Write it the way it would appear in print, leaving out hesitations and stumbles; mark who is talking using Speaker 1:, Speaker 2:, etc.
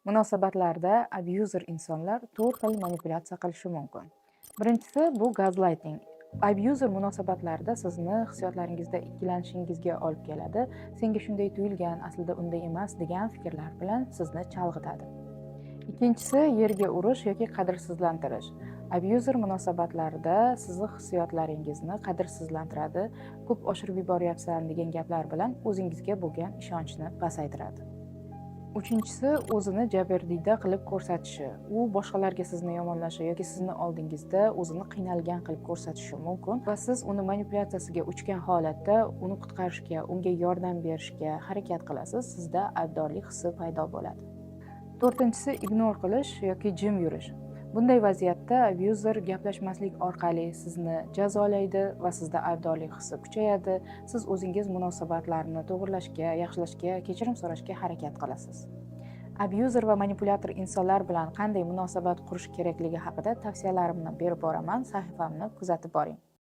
Speaker 1: Munosabatlarda abuzer insonlar 4 xil manipulyatsiya qilishi mumkin. Birinchisi bu gazlighting. Abuzer munosabatlarda sizni hissiyotlaringizda ikkilanishingizga olib keladi. Senga shunday tuyulgan, aslida unday emas degan fikrlar bilan sizni chalg'itadi. Ikkinchisi yerga urish yoki qadrsizlantirish. Abuzer munosabatlarida sizni hissiyotlaringizni qadrsizlantiradi, ko'p oshirib yuboryapsan degan gaplar bilan o'zingizga bo'lgan ishonchni pasaytiradi. Uchinchisi o'zini jabrdiyda qilib ko'rsatishi. U boshqalarga sizni yomonlashi yoki sizni oldingizda o'zini qiynalgan qilib ko'rsatishi mumkin va siz uni manipulyatsiyasiga uchgan holatda uni qutqarishga, unga yordam berishga harakat qilasiz. Sizda aybdorlik hissi paydo bo'ladi. To'rtinchisi ignor qilish yoki jim yurish. Bunday vaziyatda abuzer gaplashmaslik orqali sizni jazolaydi va sizda aybdorlik hissi kuchayadi. Siz o'zingiz munosabatlarni to'g'rilashga, yaxshilashga, kechirim so'rashga harakat qilasiz. Abuzer va manipulyator insonlar bilan qanday munosabat qurish kerakligi haqida tavsiyalarimni berib boraman. Sahifamni kuzatib boring.